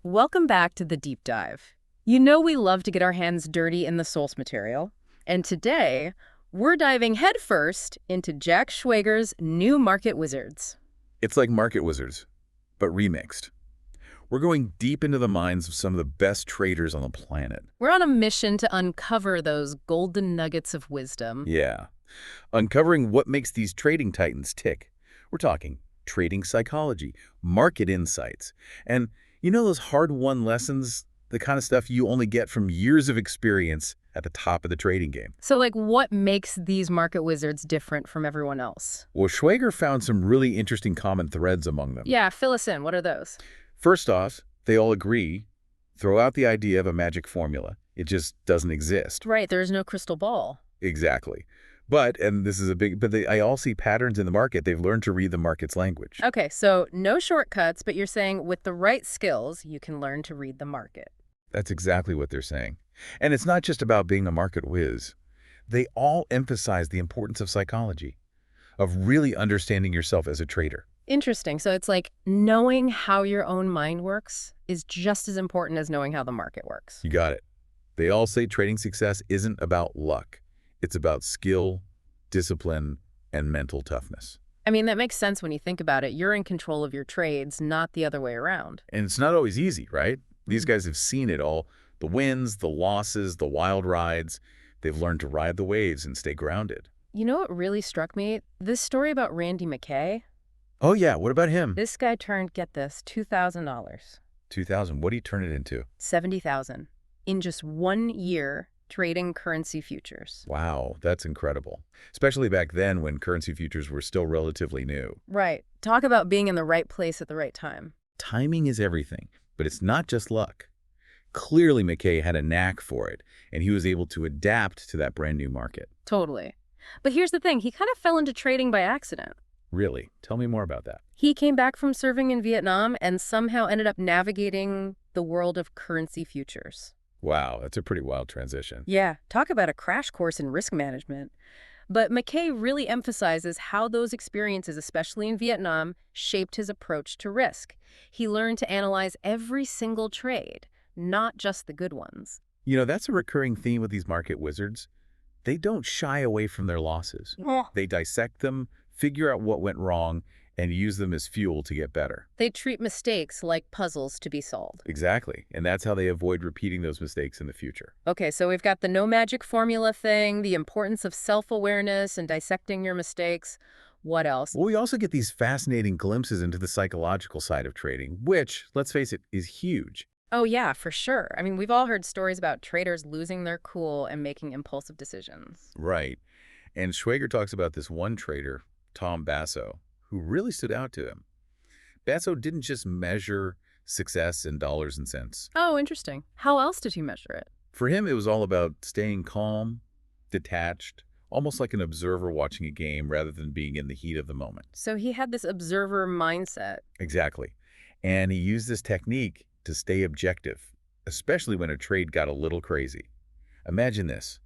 Welcome back to the deep dive. You know we love to get our hands dirty in the source material, and today we're diving headfirst into Jack Schwager's new market wizards. It's like Market Wizards, but remixed. We're going deep into the minds of some of the best traders on the planet. We're on a mission to uncover those golden nuggets of wisdom. Yeah. Uncovering what makes these trading titans tick. We're talking trading psychology, market insights, and those hard-won lessons, the kind of stuff you only get from years of experience at the top of the trading game. So, what makes these market wizards different from everyone else? Well, Schwager found some really interesting common threads among them. Yeah, fill us in. What are those? First off, they all agree, throw out the idea of a magic formula. It just doesn't exist. Right, there's no crystal ball. Exactly. And this is a big, I all see patterns in the market. They've learned to read the market's language. Okay, so no shortcuts, but you're saying with the right skills, you can learn to read the market. That's exactly what they're saying. And it's not just about being a market whiz. They all emphasize the importance of psychology, of really understanding yourself as a trader. Interesting. So it's like knowing how your own mind works is just as important as knowing how the market works. You got it. They all say trading success isn't about luck. It's about skill, discipline, and mental toughness. I mean, that makes sense when you think about it. You're in control of your trades, not the other way around. And it's not always easy, right? These guys have seen it all. The wins, the losses, the wild rides. They've learned to ride the waves and stay grounded. You know what really struck me? This story about Randy McKay. Oh, yeah. What about him? This guy turned, get this, $2,000. 2000. What did he turn it into? 70,000 in just 1 year trading currency futures. Wow, that's incredible. Especially back then when currency futures were still relatively new. Right. Talk about being in the right place at the right time. Timing is everything, but it's not just luck. Clearly, McKay had a knack for it, and he was able to adapt to that brand new market. Totally. But here's the thing. He kind of fell into trading by accident. Really? Tell me more about that. He came back from serving in Vietnam and somehow ended up navigating the world of currency futures. Wow, that's a pretty wild transition. Yeah, talk about a crash course in risk management. But McKay really emphasizes how those experiences, especially in Vietnam, shaped his approach to risk. He learned to analyze every single trade, not just the good ones. That's a recurring theme with these market wizards. They don't shy away from their losses. They dissect them, figure out what went wrong, and use them as fuel to get better. They treat mistakes like puzzles to be solved. Exactly. And that's how they avoid repeating those mistakes in the future. Okay, so we've got the no magic formula thing, the importance of self-awareness and dissecting your mistakes. What else? Well, we also get these fascinating glimpses into the psychological side of trading, which, let's face it, is huge. Oh, yeah, for sure. I mean, we've all heard stories about traders losing their cool and making impulsive decisions. Right. And Schwager talks about this one trader, Tom Basso, who really stood out to him. Basso didn't just measure success in dollars and cents. Oh, interesting. How else did he measure it? For him, it was all about staying calm, detached, almost like an observer watching a game rather than being in the heat of the moment. So he had this observer mindset. Exactly. And he used this technique to stay objective, especially when a trade got a little crazy. Imagine this,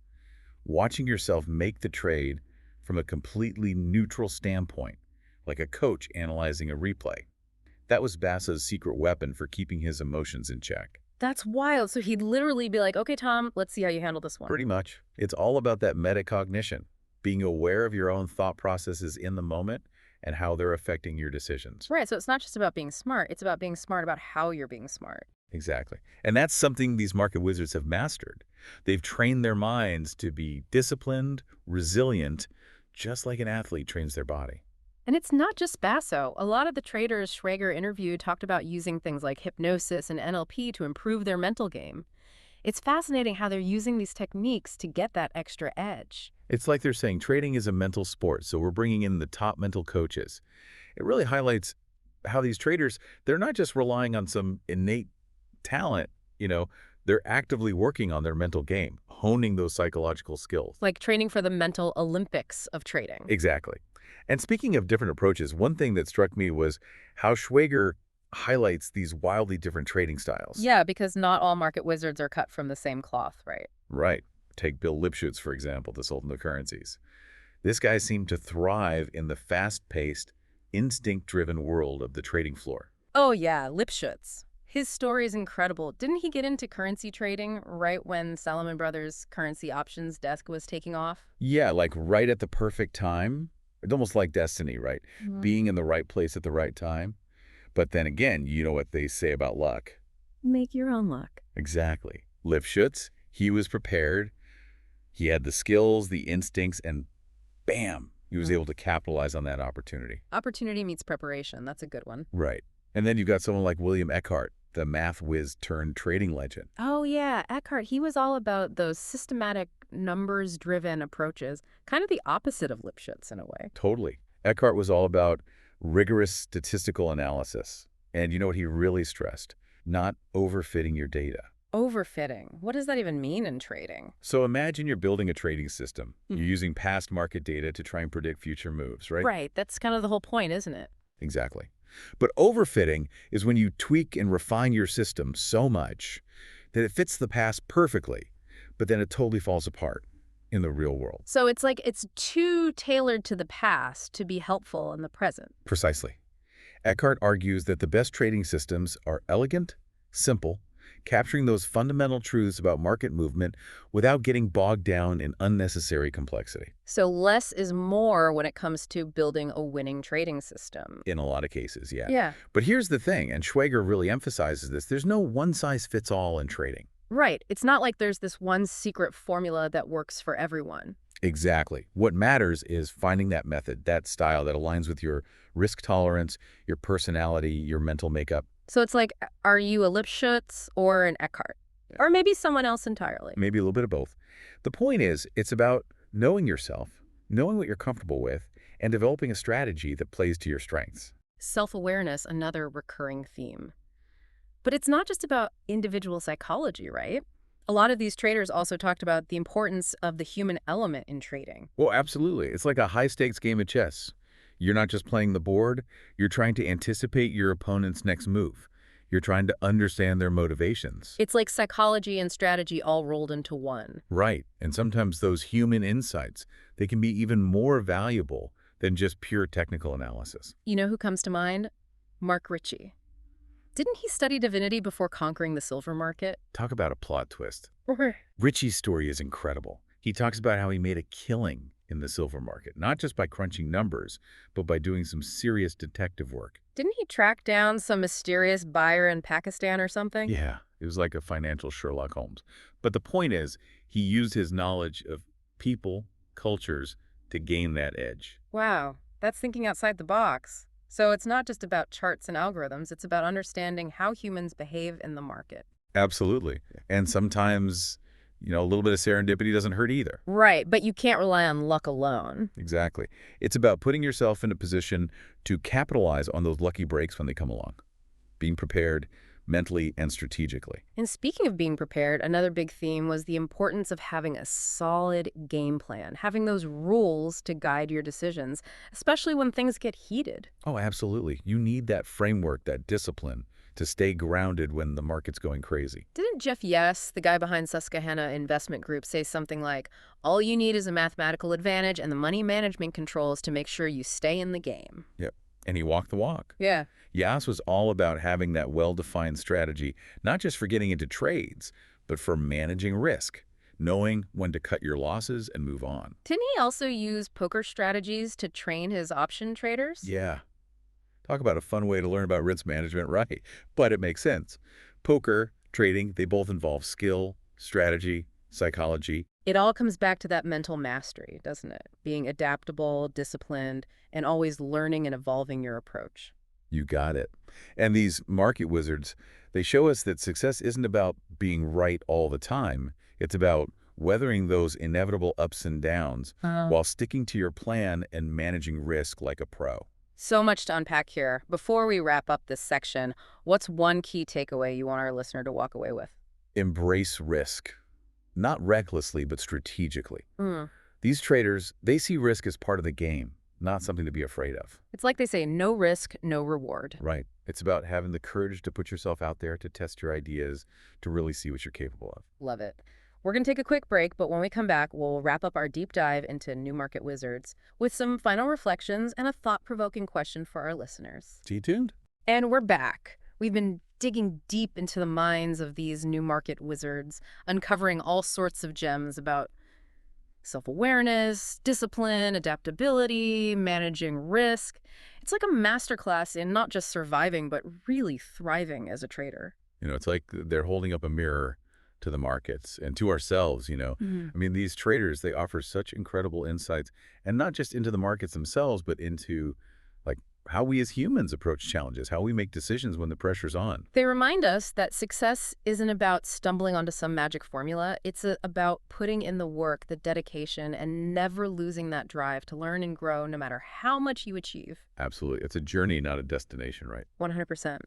watching yourself make the trade from a completely neutral standpoint, like a coach analyzing a replay. That was Basso's secret weapon for keeping his emotions in check. That's wild. So he'd literally be like, okay, Tom, let's see how you handle this one. Pretty much. It's all about that metacognition, being aware of your own thought processes in the moment and how they're affecting your decisions. Right. So it's not just about being smart. It's about being smart about how you're being smart. Exactly. And that's something these market wizards have mastered. They've trained their minds to be disciplined, resilient, just like an athlete trains their body. And it's not just Basso. A lot of the traders Schwager interviewed talked about using things like hypnosis and NLP to improve their mental game. It's fascinating how they're using these techniques to get that extra edge. It's like they're saying trading is a mental sport, so we're bringing in the top mental coaches. It really highlights how these traders, they're not just relying on some innate talent, they're actively working on their mental game, honing those psychological skills. Like training for the mental Olympics of trading. Exactly. And speaking of different approaches, one thing that struck me was how Schwager highlights these wildly different trading styles. Yeah, because not all market wizards are cut from the same cloth, right? Right. Take Bill Lipschutz, for example, the Sultan of Currencies. This guy seemed to thrive in the fast-paced, instinct-driven world of the trading floor. Oh, yeah, Lipschutz. His story is incredible. Didn't he get into currency trading right when Salomon Brothers' currency options desk was taking off? Yeah, like right at the perfect time. It's almost like destiny, right? Mhm. Being in the right place at the right time. But then again, you know what they say about luck. Make your own luck. Exactly. Lipschutz, he was prepared. He had the skills, the instincts, and bam, he was Mm. able to capitalize on that opportunity. Opportunity meets preparation. That's a good one. Right. And then you've got someone like William Eckhart, the math whiz turned trading legend. Oh, yeah. Eckhart, he was all about those systematic, numbers-driven approaches, kind of the opposite of Lipschutz in a way. Totally. Eckhart was all about rigorous statistical analysis. And you know what he really stressed? Not overfitting your data. Overfitting. What does that even mean in trading? So imagine you're building a trading system. Hmm. You're using past market data to try and predict future moves, right? Right. That's kind of the whole point, isn't it? Exactly. But overfitting is when you tweak and refine your system so much that it fits the past perfectly, but then it totally falls apart in the real world. So it's like it's too tailored to the past to be helpful in the present. Precisely. Eckhart argues that the best trading systems are elegant, simple, capturing those fundamental truths about market movement without getting bogged down in unnecessary complexity. So less is more when it comes to building a winning trading system. In a lot of cases, yeah. Yeah. But here's the thing, and Schwager really emphasizes this, there's no one-size-fits-all in trading. Right. It's not like there's this one secret formula that works for everyone. Exactly. What matters is finding that method, that style that aligns with your risk tolerance, your personality, your mental makeup. So it's like, are you a Lipschutz or an Eckhart? Yeah. Or maybe someone else entirely. Maybe a little bit of both. The point is, it's about knowing yourself, knowing what you're comfortable with, and developing a strategy that plays to your strengths. Self-awareness, another recurring theme. But it's not just about individual psychology, right? A lot of these traders also talked about the importance of the human element in trading. Well, absolutely. It's like a high-stakes game of chess. You're not just playing the board, you're trying to anticipate your opponent's next move. You're trying to understand their motivations. It's like psychology and strategy all rolled into one. Right. And sometimes those human insights, they can be even more valuable than just pure technical analysis. You know who comes to mind? Mark Ritchie. Didn't he study divinity before conquering the silver market? Talk about a plot twist. Right. Ritchie's story is incredible. He talks about how he made a killing in the silver market, not just by crunching numbers, but by doing some serious detective work. Didn't he track down some mysterious buyer in Pakistan or something? Yeah, it was like a financial Sherlock Holmes. But the point is, he used his knowledge of people, cultures, to gain that edge. Wow, that's thinking outside the box. So it's not just about charts and algorithms, it's about understanding how humans behave in the market. Absolutely. And sometimes, a little bit of serendipity doesn't hurt either. Right, but you can't rely on luck alone. Exactly. It's about putting yourself in a position to capitalize on those lucky breaks when they come along. Being prepared mentally and strategically. And speaking of being prepared, another big theme was the importance of having a solid game plan, having those rules to guide your decisions, especially when things get heated. Oh, absolutely. You need that framework, that discipline, to stay grounded when the market's going crazy. Didn't Jeff Yes, the guy behind Susquehanna Investment Group, say something like, all you need is a mathematical advantage and the money management controls to make sure you stay in the game? Yep. And he walked the walk. Yeah. Yas was all about having that well-defined strategy, not just for getting into trades, but for managing risk, knowing when to cut your losses and move on. Didn't he also use poker strategies to train his option traders? Yeah. Talk about a fun way to learn about risk management, right? But it makes sense. Poker, trading, they both involve skill, strategy, psychology. It all comes back to that mental mastery, doesn't it? Being adaptable, disciplined, and always learning and evolving your approach. You got it. And these market wizards, they show us that success isn't about being right all the time. It's about weathering those inevitable ups and downs while sticking to your plan and managing risk like a pro. So much to unpack here. Before we wrap up this section, what's one key takeaway you want our listener to walk away with? Embrace risk. Not recklessly, but strategically. Mm. These traders, they see risk as part of the game, not something to be afraid of. It's like they say, no risk, no reward. Right. It's about having the courage to put yourself out there, to test your ideas, to really see what you're capable of. Love it. We're going to take a quick break, but when we come back, we'll wrap up our deep dive into new market wizards with some final reflections and a thought-provoking question for our listeners. Stay tuned. And we're back. We've been digging deep into the minds of these new market wizards, uncovering all sorts of gems about self-awareness, discipline, adaptability, managing risk. It's like a masterclass in not just surviving, but really thriving as a trader. It's like they're holding up a mirror to the markets and to ourselves. Mhm. I mean, these traders, they offer such incredible insights, and not just into the markets themselves, but into like how we as humans approach challenges, how we make decisions when the pressure's on. They remind us that success isn't about stumbling onto some magic formula. It's about putting in the work, the dedication, and never losing that drive to learn and grow no matter how much you achieve. Absolutely. It's a journey, not a destination, right? 100%.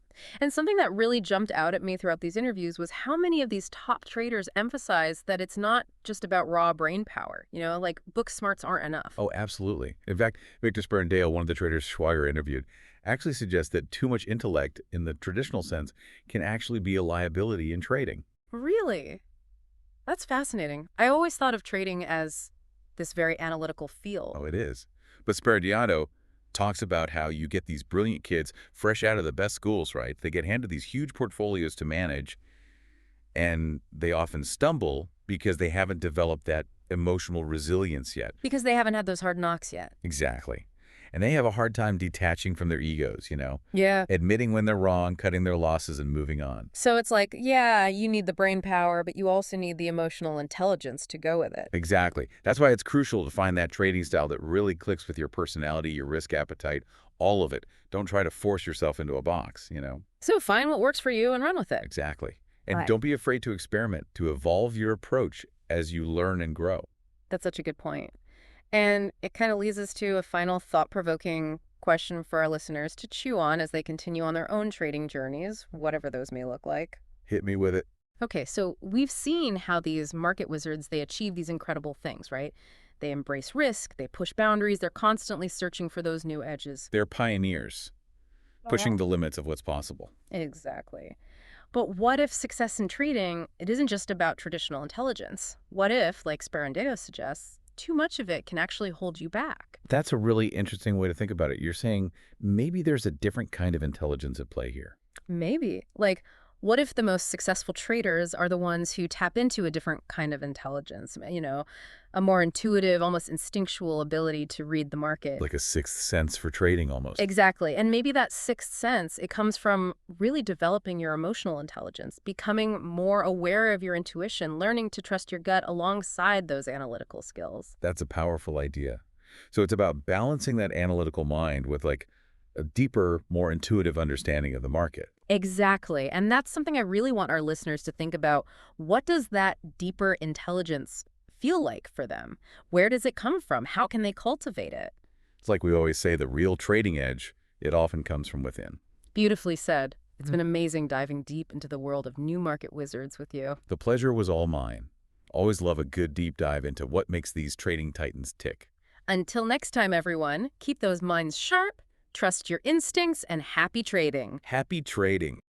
And something that really jumped out at me throughout these interviews was how many of these top traders emphasize that it's not just about raw brain power. Like book smarts aren't enough. Oh, absolutely. In fact, Victor Sperendale, one of the traders Schwager interviewed, actually suggests that too much intellect in the traditional sense can actually be a liability in trading. Really? That's fascinating. I always thought of trading as this very analytical field. Oh, it is. But Sperendale talks about how you get these brilliant kids fresh out of the best schools, right? They get handed these huge portfolios to manage, and they often stumble because they haven't developed that emotional resilience yet. Because they haven't had those hard knocks yet. Exactly. And they have a hard time detaching from their egos, Yeah. admitting when they're wrong, cutting their losses, and moving on. So it's like, yeah, you need the brain power, but you also need the emotional intelligence to go with it. Exactly. That's why it's crucial to find that trading style that really clicks with your personality, your risk appetite, all of it. Don't try to force yourself into a box. So find what works for you and run with it. Exactly. And Right. don't be afraid to experiment, to evolve your approach as you learn and grow. That's such a good point. And it kind of leads us to a final thought-provoking question for our listeners to chew on as they continue on their own trading journeys, whatever those may look like. Hit me with it. Okay, so we've seen how these market wizards, they achieve these incredible things, right? They embrace risk, they push boundaries, they're constantly searching for those new edges. They're pioneers, pushing the limits of what's possible. Exactly. But what if success in trading, it isn't just about traditional intelligence? What if, like Sperendeo suggests, too much of it can actually hold you back? That's a really interesting way to think about it. You're saying maybe there's a different kind of intelligence at play here. Maybe. Like, what if the most successful traders are the ones who tap into a different kind of intelligence? A more intuitive, almost instinctual ability to read the market. Like a sixth sense for trading almost. Exactly. And maybe that sixth sense, it comes from really developing your emotional intelligence, becoming more aware of your intuition, learning to trust your gut alongside those analytical skills. That's a powerful idea. So it's about balancing that analytical mind with like a deeper, more intuitive understanding of the market. Exactly. And that's something I really want our listeners to think about. What does that deeper intelligence feel like for them? Where does it come from? How can they cultivate it? It's like we always say, the real trading edge, it often comes from within. Beautifully said. It's been amazing diving deep into the world of new market wizards with you. The pleasure was all mine. Always love a good deep dive into what makes these trading titans tick. Until next time, everyone, keep those minds sharp, trust your instincts, and happy trading. Happy trading.